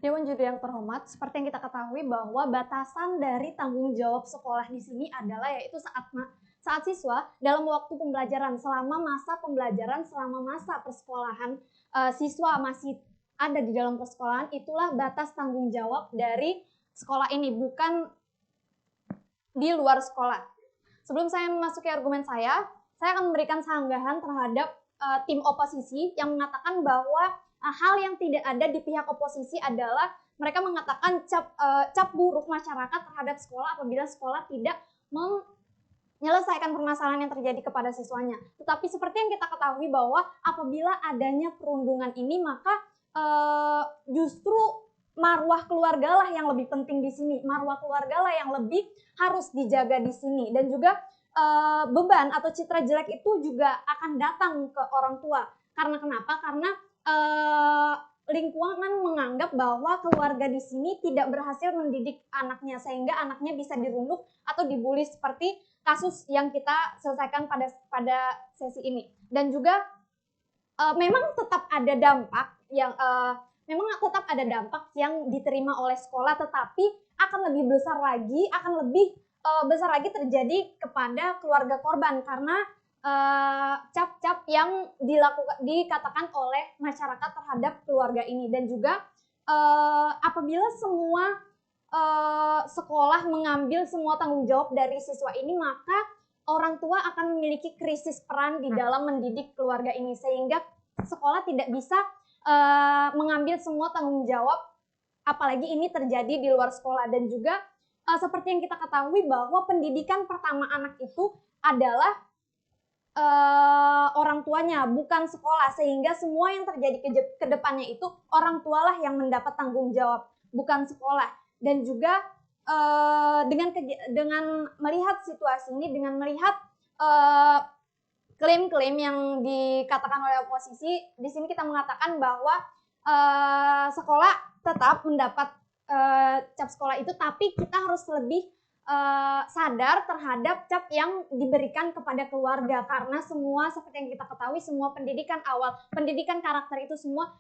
Dewan Juri yang terhormat, seperti yang kita ketahui bahwa batasan dari tanggung jawab sekolah di sini adalah yaitu saat siswa dalam waktu pembelajaran, selama masa pembelajaran, selama masa persekolahan, siswa masih ada di dalam persekolahan, itulah batas tanggung jawab dari sekolah ini, bukan di luar sekolah. Sebelum saya memasuki argumen saya akan memberikan sanggahan terhadap tim oposisi yang mengatakan bahwa hal yang tidak ada di pihak oposisi adalah mereka mengatakan cap buruk masyarakat terhadap sekolah apabila sekolah tidak menyelesaikan permasalahan yang terjadi kepada siswanya. Tetapi seperti yang kita ketahui bahwa apabila adanya perundungan ini, maka justru marwah keluarga lah yang lebih penting di sini. Marwah keluarga lah yang lebih harus dijaga di sini. Dan juga beban atau citra jelek itu juga akan datang ke orang tua. Karena kenapa? Karena lingkungan menganggap bahwa keluarga di sini tidak berhasil mendidik anaknya, sehingga anaknya bisa dirunduk atau dibully seperti kasus yang kita selesaikan pada sesi ini. Dan juga memang tetap ada dampak yang diterima oleh sekolah, tetapi akan lebih besar lagi terjadi kepada keluarga korban karena cap-cap yang dikatakan oleh masyarakat terhadap keluarga ini. Dan juga apabila semua sekolah mengambil semua tanggung jawab dari siswa ini, maka orang tua akan memiliki krisis peran di dalam mendidik keluarga ini, sehingga sekolah tidak bisa mengambil semua tanggung jawab, apalagi ini terjadi di luar sekolah. Dan juga seperti yang kita ketahui bahwa pendidikan pertama anak itu adalah orang tuanya, bukan sekolah, sehingga semua yang terjadi ke depannya itu orang tualah yang mendapat tanggung jawab, bukan sekolah. Dan juga dengan melihat situasi ini, dengan melihat klaim-klaim yang dikatakan oleh oposisi, di sini kita mengatakan bahwa sekolah tetap mendapat cap sekolah itu, tapi kita harus lebih sadar terhadap cap yang diberikan kepada keluarga, karena semua seperti yang kita ketahui, semua pendidikan awal, pendidikan karakter itu semua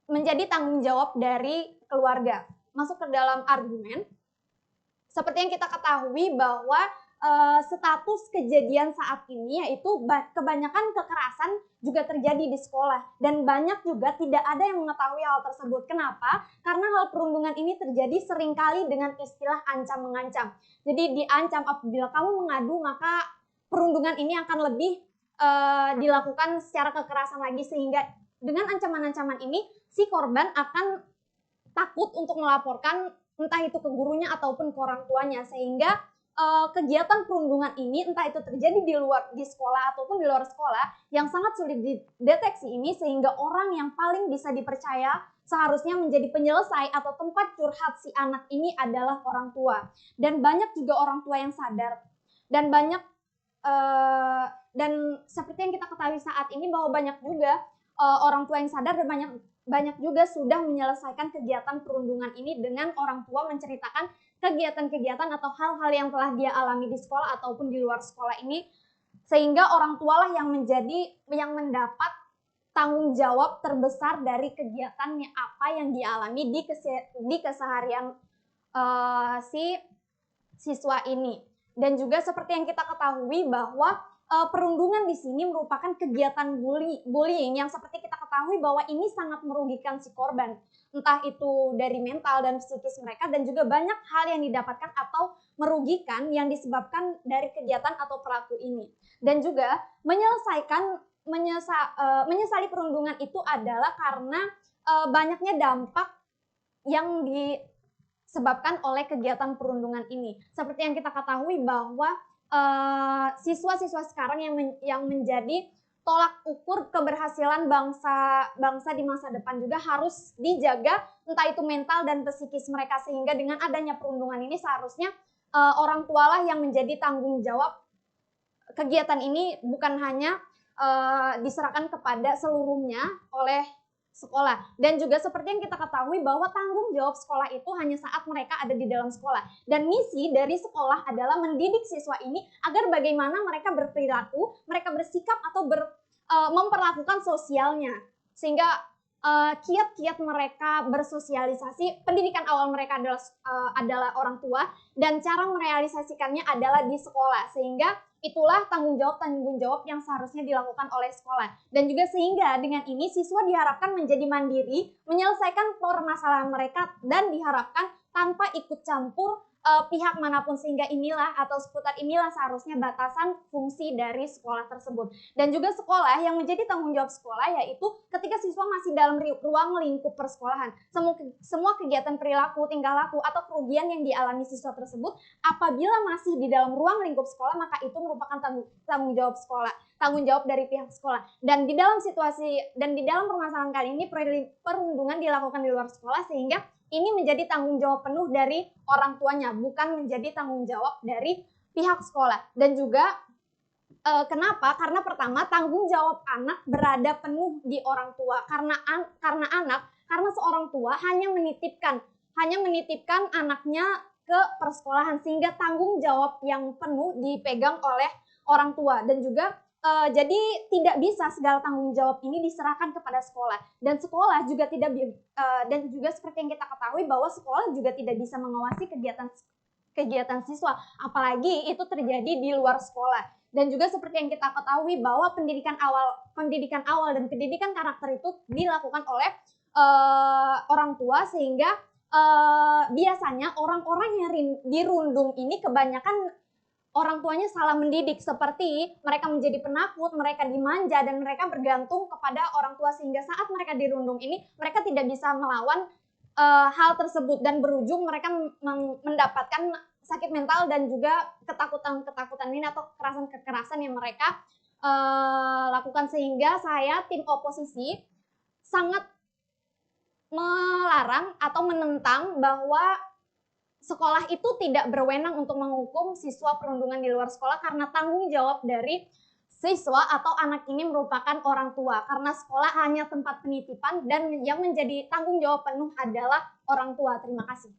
menjadi tanggung jawab dari keluarga. Masuk ke dalam argumen, seperti yang kita ketahui bahwa status kejadian saat ini yaitu kebanyakan kekerasan juga terjadi di sekolah, dan banyak juga tidak ada yang mengetahui hal tersebut. Kenapa? Karena hal perundungan ini terjadi seringkali dengan istilah ancam-mengancam. Jadi diancam apabila kamu mengadu, maka perundungan ini akan lebih dilakukan secara kekerasan lagi, sehingga dengan ancaman-ancaman ini si korban akan takut untuk melaporkan entah itu ke gurunya ataupun ke orang tuanya, sehingga kegiatan perundungan ini entah itu terjadi di sekolah ataupun di luar sekolah yang sangat sulit dideteksi ini, sehingga orang yang paling bisa dipercaya seharusnya menjadi penyelesai atau tempat curhat si anak ini adalah orang tua. Dan banyak juga orang tua yang sadar, dan dan seperti yang kita ketahui saat ini bahwa banyak juga orang tua yang sadar, dan banyak juga sudah menyelesaikan kegiatan perundungan ini dengan orang tua menceritakan kegiatan-kegiatan atau hal-hal yang telah dia alami di sekolah ataupun di luar sekolah ini, sehingga orang tualah yang mendapat tanggung jawab terbesar dari kegiatannya apa yang dialami di keseharian si siswa ini. Dan juga seperti yang kita ketahui bahwa perundungan di sini merupakan kegiatan bullying yang seperti kita ketahui bahwa ini sangat merugikan si korban, entah itu dari mental dan psikis mereka, dan juga banyak hal yang didapatkan atau merugikan yang disebabkan dari kegiatan atau pelaku ini. Dan juga menyesali perundungan itu adalah karena banyaknya dampak yang disebabkan oleh kegiatan perundungan ini. Seperti yang kita ketahui bahwa siswa-siswa sekarang yang menjadi tolak ukur keberhasilan bangsa di masa depan juga harus dijaga, entah itu mental dan psikis mereka, sehingga dengan adanya perundungan ini seharusnya orang tualah yang menjadi tanggung jawab kegiatan ini, bukan hanya diserahkan kepada seluruhnya oleh sekolah. Dan juga seperti yang kita ketahui bahwa tanggung jawab sekolah itu hanya saat mereka ada di dalam sekolah. Dan misi dari sekolah adalah mendidik siswa ini agar bagaimana mereka berperilaku, mereka bersikap atau memperlakukan sosialnya. Sehingga kiat-kiat mereka bersosialisasi, pendidikan awal mereka adalah orang tua, dan cara merealisasikannya adalah di sekolah, sehingga itulah tanggung jawab yang seharusnya dilakukan oleh sekolah. Dan juga sehingga dengan ini siswa diharapkan menjadi mandiri, menyelesaikan permasalahan mereka, dan diharapkan tanpa ikut campur pihak manapun, sehingga inilah atau seputar inilah seharusnya batasan fungsi dari sekolah tersebut. Dan juga sekolah yang menjadi tanggung jawab sekolah yaitu ketika siswa masih dalam ruang lingkup persekolahan, semua kegiatan perilaku, tingkah laku atau kerugian yang dialami siswa tersebut apabila masih di dalam ruang lingkup sekolah, maka itu merupakan tanggung jawab sekolah, tanggung jawab dari pihak sekolah. Dan di dalam permasalahan kali ini perundungan dilakukan di luar sekolah, sehingga ini menjadi tanggung jawab penuh dari orang tuanya, bukan menjadi tanggung jawab dari pihak sekolah. Dan juga kenapa? Karena pertama, tanggung jawab anak berada penuh di orang tua. Karena seorang tua hanya menitipkan anaknya ke persekolahan, sehingga tanggung jawab yang penuh dipegang oleh orang tua. Dan juga jadi tidak bisa segala tanggung jawab ini diserahkan kepada sekolah, dan sekolah juga dan juga seperti yang kita ketahui bahwa sekolah juga tidak bisa mengawasi kegiatan siswa, apalagi itu terjadi di luar sekolah. Dan juga seperti yang kita ketahui bahwa pendidikan awal dan pendidikan karakter itu dilakukan oleh orang tua, sehingga biasanya orang-orang yang dirundung ini kebanyakan orang tuanya salah mendidik, seperti mereka menjadi penakut, mereka dimanja, dan mereka bergantung kepada orang tua, sehingga saat mereka dirundung ini mereka tidak bisa melawan hal tersebut, dan berujung mereka mendapatkan sakit mental dan juga ketakutan ini atau kekerasan yang mereka lakukan. Sehingga saya, tim oposisi, sangat melarang atau menentang bahwa sekolah itu tidak berwenang untuk menghukum siswa perundungan di luar sekolah, karena tanggung jawab dari siswa atau anak ini merupakan orang tua, karena sekolah hanya tempat penitipan dan yang menjadi tanggung jawab penuh adalah orang tua. Terima kasih.